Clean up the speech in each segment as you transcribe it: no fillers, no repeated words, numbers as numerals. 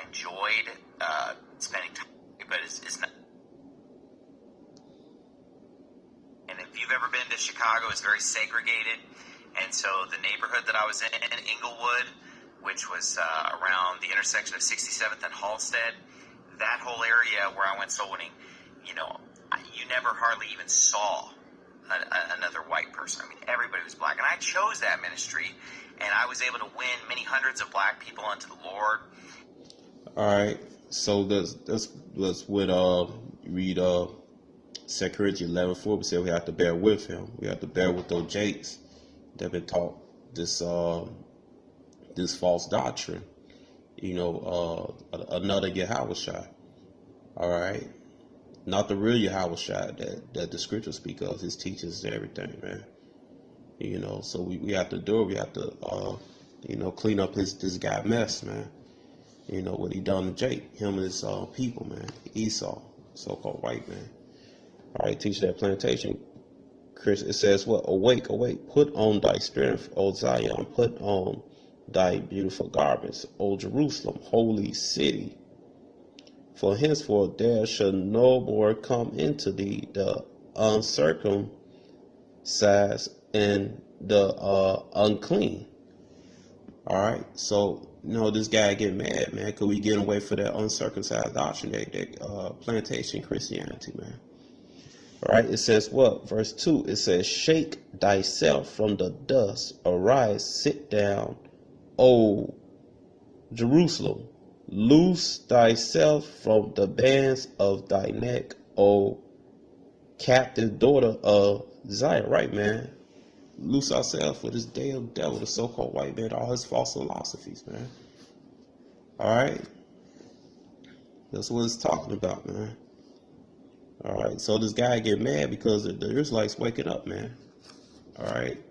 enjoyed spending time, but it's not. And if you've ever been to Chicago, it's very segregated. And so the neighborhood that I was in, Inglewood, which was around the intersection of 67th and Halstead, that whole area where I went soul winning, you never hardly even saw another white person. I mean, everybody was black. And I chose that ministry, and I was able to win many hundreds of black people unto the Lord. All right. So let's read 2 Corinthians 11:4. We said we have to bear with him. We have to bear with those Jakes that have been taught this false doctrine. Another Yahushua. All right. Not the real Yahushua that the scriptures speak of. His teachings and everything, man. So we have to do it. We have to clean up this guy mess, man. What he done to Jake, him and his people, man. Esau, so-called white man. All right, teach that plantation. Chris, it says what? Awake, awake, put on thy strength, O Zion, put on thy beautiful garments, O Jerusalem, holy city. For henceforth there shall no more come into thee the uncircumcised and the unclean. All right, so this guy getting mad, man, because we getting away for that uncircumcised doctrine, that plantation Christianity, man. All right, it says what? Verse 2, it says, shake thyself from the dust, arise, sit down, O Jerusalem, loose thyself from the bands of thy neck, O captive daughter of Zion. Right, man. Loose ourselves with this damn devil, the so-called white man, all his false philosophies, man. All right, that's what it's talking about, man. All right, so this guy get mad because the Israelites waking up, man. All right,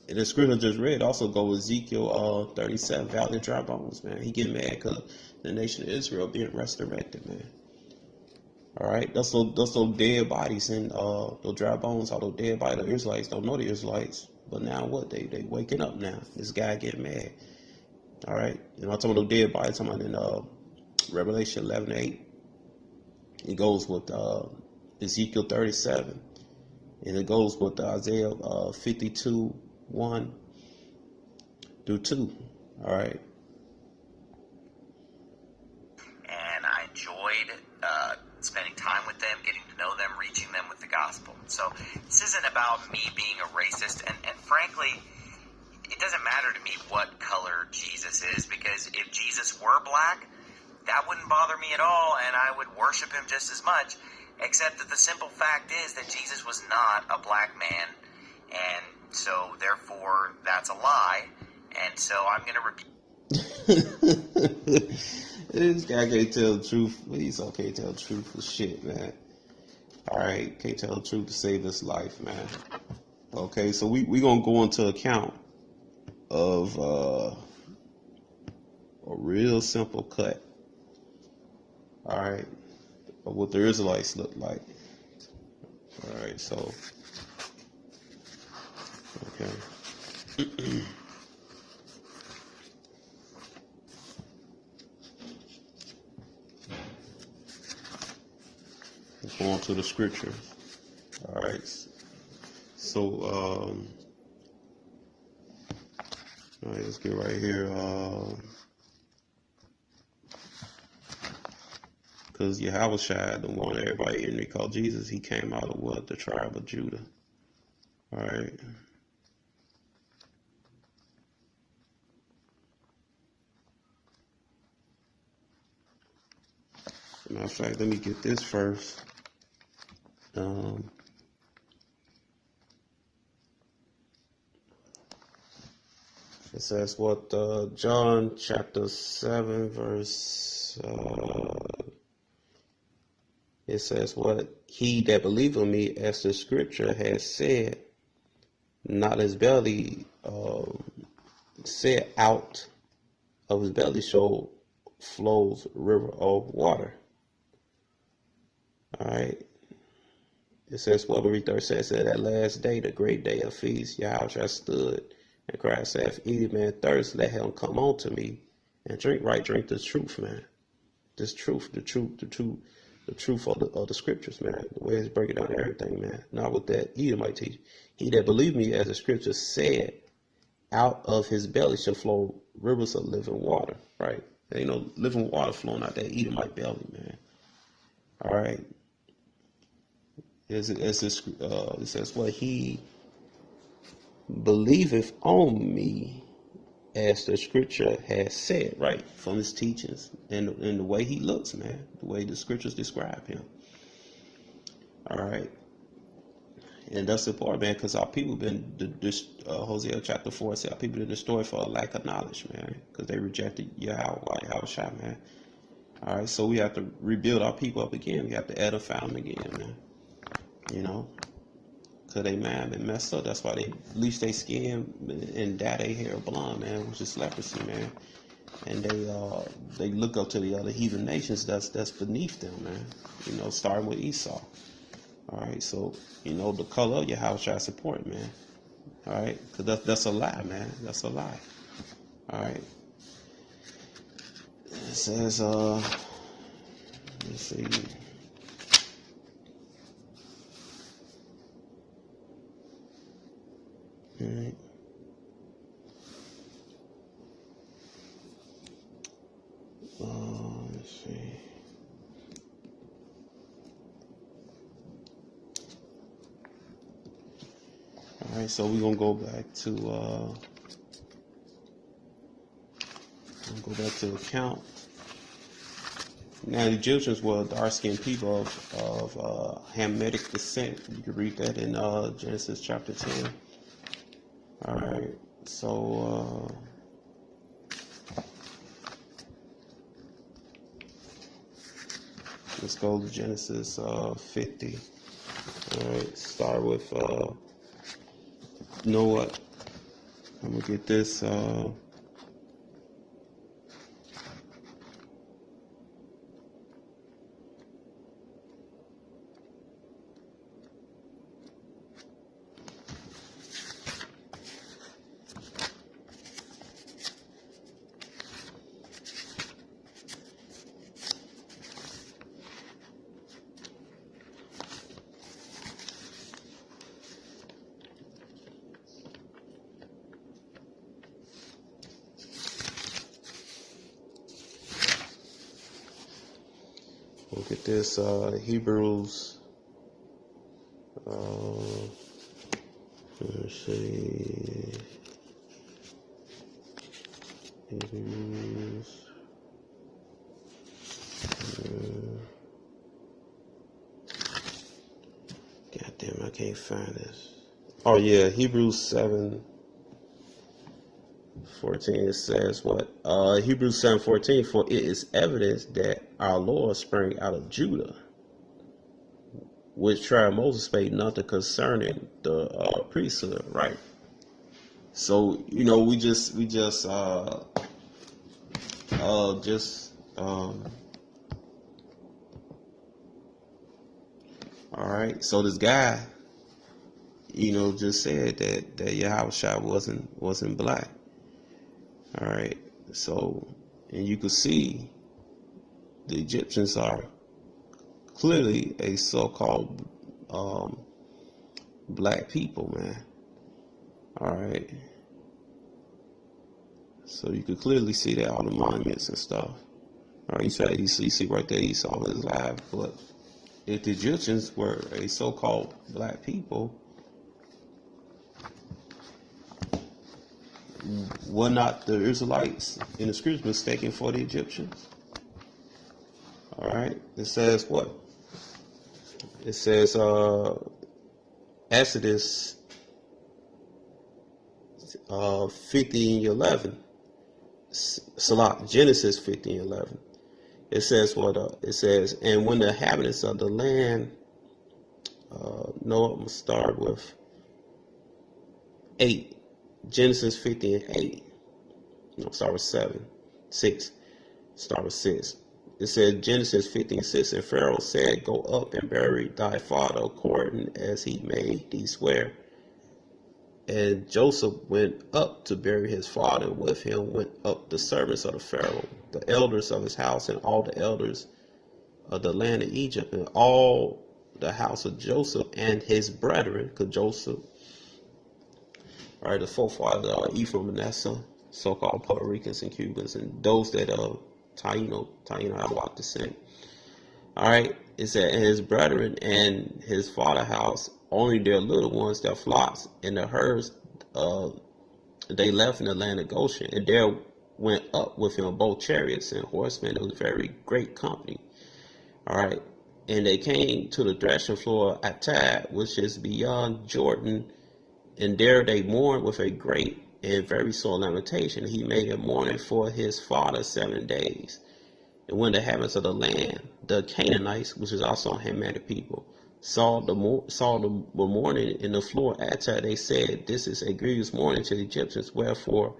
and the scripture just read also go with Ezekiel 37, valley of dry bones, man. He get mad because the nation of Israel being resurrected, man. All right, that's those dead bodies and those dry bones, all those dead bodies. The Israelites don't know the Israelites, but now what? They waking up now. This guy getting mad. All right, I'm talking about those dead bodies. I'm talking about in Revelation 11:8. It goes with Ezekiel 37, and it goes with Isaiah 52:1 through 2. All right. And I enjoyed spending time with them, getting to know them, reaching them with the gospel. So this isn't about me being a racist, and frankly, it doesn't matter to me what color Jesus is, because if Jesus were black, that wouldn't bother me at all, and I would worship him just as much, except that the simple fact is that Jesus was not a black man, and so therefore that's a lie, and so I'm going to repeat. This guy can't tell the truth. He's okay to tell the truth for shit, man. All right, can't tell the truth to save his life, man. Okay, so we going to go into account of a real simple cut. All right, of what the Israelites look like. All right, so okay. Let's go on to the scripture. All right, so all right, let's get right here. Because Yahushua, the one everybody in me called Jesus, he came out of what? The tribe of Judah. All right. Matter of fact, let me get this first. It says what? John chapter 7, verse... it says what? He that believeth on me, as the scripture has said, not his belly said out of his belly shall flows river of water. All right. It says what? Read 30 says that at last day, the great day of feast, Yahweh stood and cried, saith, any man thirst, let him come unto me and drink right, drink the truth, man. This truth, the truth of the scriptures, man. The way it's breaking down everything, man. Not with that Edomite teach. He that believe me, as the scripture said, out of his belly shall flow rivers of living water. Right? There ain't no living water flowing out that Edomite belly, man. All right. It says, "What he believeth on me, as the scripture has said," right? From his teachings and the way he looks, man, the way the scriptures describe him. All right. And that's important, man, because our people been, Hosea chapter 4 said, our people been destroyed for a lack of knowledge, man, because they rejected Yahweh, man. All right, so we have to rebuild our people up again. We have to edify them again, man. You know, because they, man, been messed up. That's why they bleach their skin and dye their hair blonde, man, which is leprosy, man. And they look up to the other heathen nations that's beneath them, man. You know, starting with Esau. All right, so you know the color of your house I support, man. All right, because that's a lie, man. That's a lie. All right. It says, let's see. All right. Let's see. All right, so we're gonna go back to the account. Now the Egyptians were dark-skinned people of Hamitic descent. You can read that in Genesis chapter 10. All right, so let's go to Genesis 50. All right, start with you know what? I'm gonna get this. Look at this, Hebrews, let's see, Hebrews, God damn, I can't find this. Oh yeah, Hebrews 7:14, it says what? Hebrews 7:14, for it is evidence that our Lord sprang out of Judah, which tried Moses spake nothing concerning the priesthood, right? So you know, we just all right. So this guy, you know, just said that Yahweh wasn't black. All right. So, and you could see the Egyptians are clearly a so-called black people, man. All right. So you could clearly see that all the monuments and stuff. All right. You see right there, Esau is alive. But if the Egyptians were a so-called black people, were not the Israelites in the scriptures mistaken for the Egyptians? All right. It says what? It says Exodus 50:11. Genesis 50:11. It says what? It says, and when the inhabitants of the land, no, I'm gonna start with 8. Genesis 50:8. No, start with 7, 6. Start with 6. It said Genesis 50:6, and Pharaoh said, go up and bury thy father according as he made thee swear. And Joseph went up to bury his father, and with him went up the servants of the Pharaoh, the elders of his house, and all the elders of the land of Egypt, and all the house of Joseph and his brethren, because Joseph, all right, the forefathers are Ephraim, Manasseh, so-called Puerto Ricans and Cubans, and those that Taino Arawak descent. All right, it said, and his brethren and his father house, only their little ones, their flocks and their herds, they left in the land of Goshen, and there went up with him both chariots and horsemen. It was a very great company. All right, and they came to the threshing floor at Tad, which is beyond Jordan, and there they mourned with a great and very sore lamentation. He made a mourning for his father 7 days. And when the inhabitants of the land, the Canaanites, which is also Hamitic people, saw the mourning in the floor at Tad, they said, "This is a grievous mourning to the Egyptians." Wherefore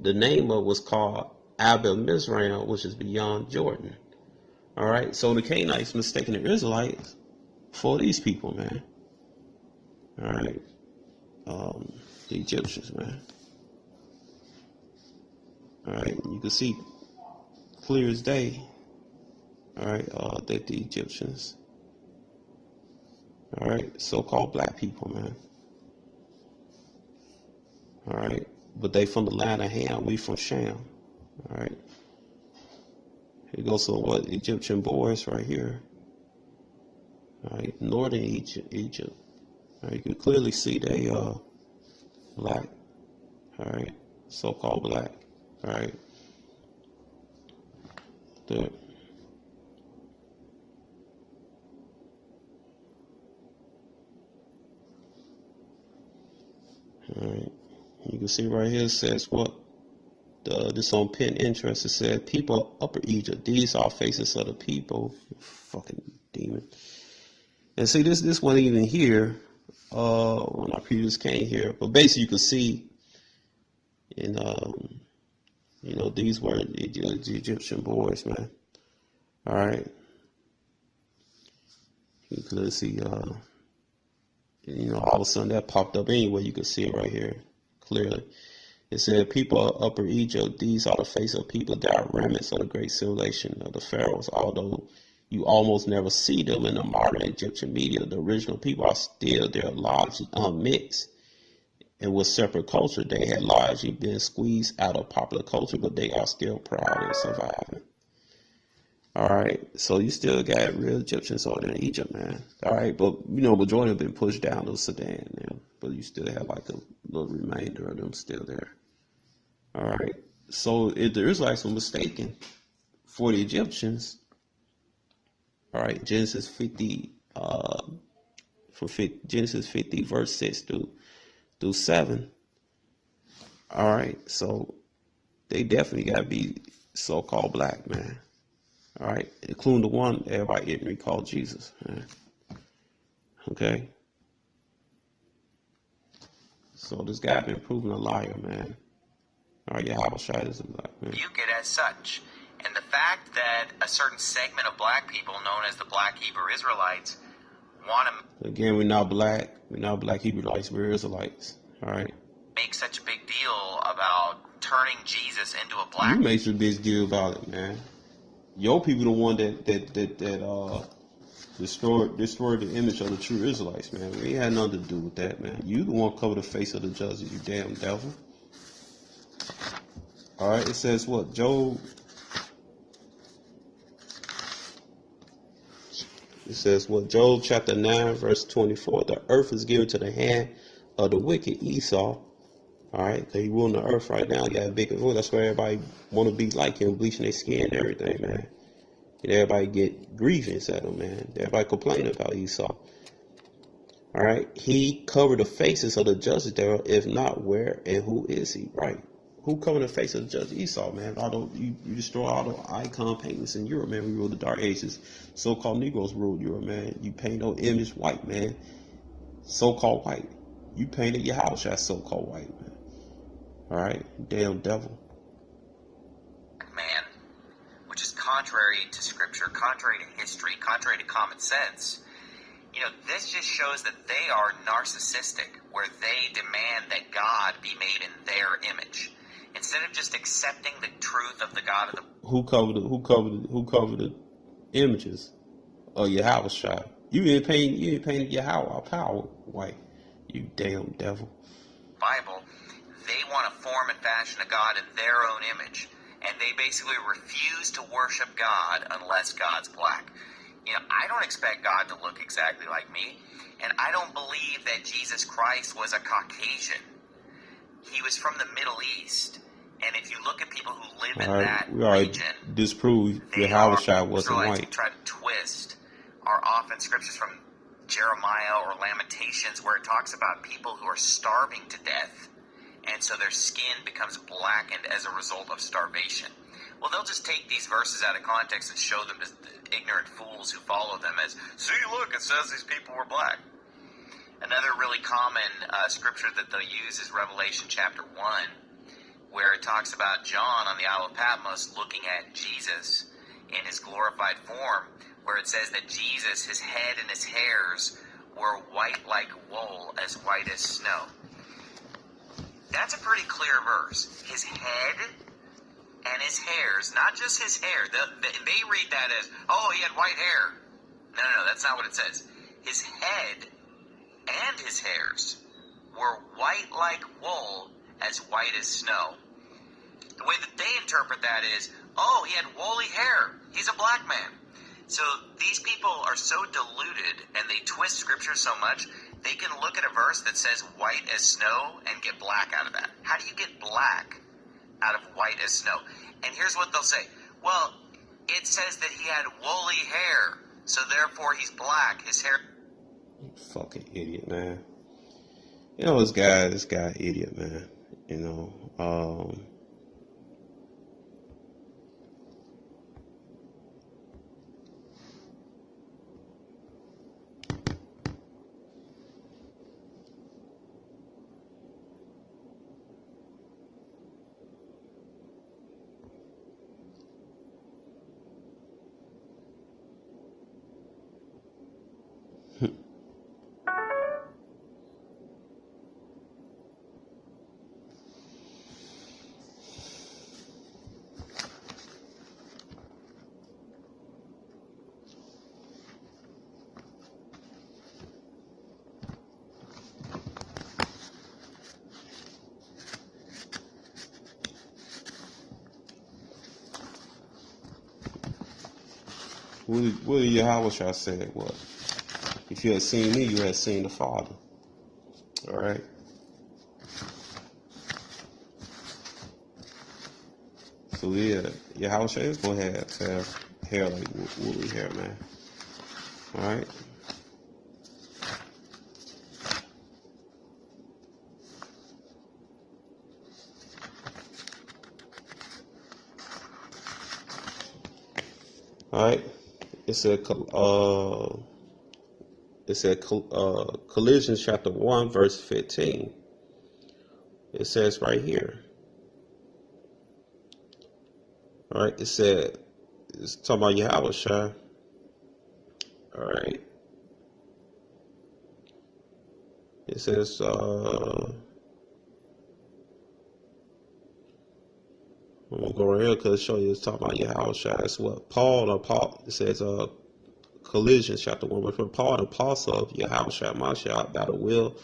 the name of was called Abel Mizraim, which is beyond Jordan. All right, so the Canaanites mistaken the Israelites for these people, man. All right, the Egyptians, man. All right, you can see clear as day. All right, that the Egyptians, all right, so-called black people, man. All right, but they from the land of Ham, we from Sham. All right, here goes some what Egyptian boys right here. All right, northern Egypt. All right, you can clearly see they black. All right, so-called black. All right, there. All right, you can see right here it says what this on pin interest. It said people of Upper Egypt. These are faces of the people. Fucking demon. And see this one even here. When I previous came here, but basically you can see in these were the Egyptian boys, man. All right, you can clearly see all of a sudden that popped up anyway. You can see it right here clearly. It said, people of Upper Egypt, these are the face of people that are remnants of the great civilization of the pharaohs. Although you almost never see them in the modern Egyptian media, the original people are still there, largely unmixed. And with separate culture, they had largely been squeezed out of popular culture, but they are still proud and surviving. All right, so you still got real Egyptians over there in Egypt, man. All right, but majority have been pushed down to Sudan now, but you still have like a little remainder of them still there. All right, so if the Israelites were mistaken for the Egyptians, all right, Genesis 50, Genesis 50 verse 6 through 7. All right, so they definitely got to be so-called black, man. All right, including the one everybody ignorantly called Jesus, man. Okay, so this guy been proven a liar, man. All right, Yahushua is a black man. Rebuke it as such. And the fact that a certain segment of black people, known as the Black Hebrew Israelites, want to Again, we're not black. We're not black Hebrewites. We're Israelites. All right. make such a big deal about turning Jesus into a black. You make such a big deal about it, man. Your people the one that destroyed the image of the true Israelites, man. We ain't had nothing to do with that, man. You the one cover the face of the judges, you damn devil. All right, it says what? Job. It says what? Job chapter 9, verse 24. The earth is given to the hand of the wicked Esau. All right, because he ruling the earth right now. He got a big influence. That's why everybody want to be like him, bleaching their skin and everything, man. And everybody get grievance at him, man. Everybody complaining about Esau. All right, he covered the faces of the judges there. If not, where and who is he? Right? Who covered the face of the judge Esau, man? Although you destroy all the icon paintings in Europe, man. We ruled the Dark Ages. So-called Negroes ruled Europe, man. You paint no image white, man. So-called white. You painted your house as so-called white, man. All right, damn devil. Man, which is contrary to scripture, contrary to history, contrary to common sense. This just shows that they are narcissistic, where they demand that God be made in their image. Instead of just accepting the truth of the God of the who covered the images of Yahweh shot. You ain't painted Yahweh power white. You damn devil. Bible, they want to form and fashion a God in their own image. And they basically refuse to worship God unless God's black. I don't expect God to look exactly like me. And I don't believe that Jesus Christ was a Caucasian. He was from the Middle East. And if you look at people who live in that region, disprove they Yahweh are shot wasn't Israelites white. who try to twist are often scriptures from Jeremiah or Lamentations where it talks about people who are starving to death. And so their skin becomes blackened as a result of starvation. Well, they'll just take these verses out of context and show them to the ignorant fools who follow them as, see, look, it says these people were black. Another really common scripture that they'll use is Revelation chapter 1, where it talks about John on the Isle of Patmos looking at Jesus in his glorified form, where it says that Jesus, his head and his hairs were white like wool, as white as snow. That's a pretty clear verse. His head and his hairs, not just his hair. They read that as, oh, he had white hair. No, that's not what it says. His head and his hairs were white like wool, as white as snow. The way that they interpret that is, oh, he had woolly hair. He's a black man. So these people are so deluded and they twist scripture so much, they can look at a verse that says white as snow and get black out of that. How do you get black out of white as snow? And here's what they'll say. Well, it says that he had woolly hair, so therefore he's black. His hair... Fucking idiot, man. This guy idiot, man. What did Yahweh Shah say? What? If you had seen me, you had seen the Father. All right. So yeah, Yahweh Shah is gonna have hair like woolly hair, man. All right. All right. It said Colossians chapter 1 verse 15. It says right here. All right. It's talking about Yahweh Shah. All right. It says I'm gonna go right here because show you it's talking about Yahweh Shah. That's what Paul. It says Colossians chapter 1 verse 1. Paul, an apostle of Yahweh Shah Mashiach, by the will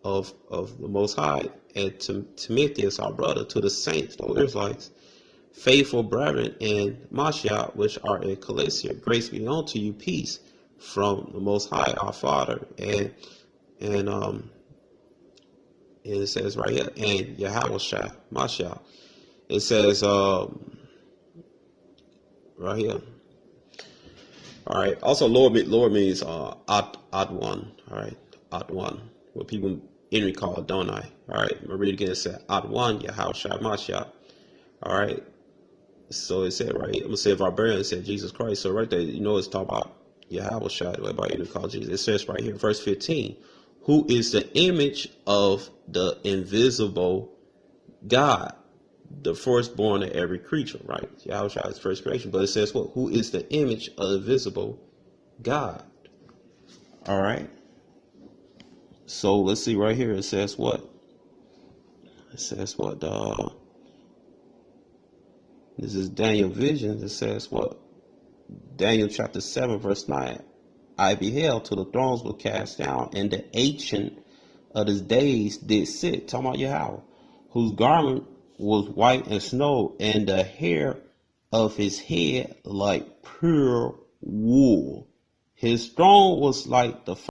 of the Most High, and to Timotheus, our brother, to the saints, the Israelites, faithful brethren in Mashiach, which are in Colossia, grace be unto you, peace from the Most High, our Father, and it says right here, and Yahweh Shah Mashiach. It says right here. All right. Also, Lord means odd one. All right, odd one. What people in call Adonai. All right. I'm gonna read it again. It said odd one. Yahweh Shah Mashiach. All right. So it said right here. I'm gonna say barbarian. It said Jesus Christ. So right there, it's talking about Yahweh Shah. Everybody in call Jesus. It says right here, verse 15, who is the image of the invisible God, the firstborn of every creature, right? Yahweh Shah is first creation, but it says what? Who is the image of the visible God? All right. So let's see right here. It says what? It says what? This is Daniel vision. It says what? Daniel chapter 7, verse 9. I beheld till the thrones were cast down, and the ancient of his days did sit, talking about Yahweh, whose garment was white as snow, and the hair of his head like pure wool. His throne was like the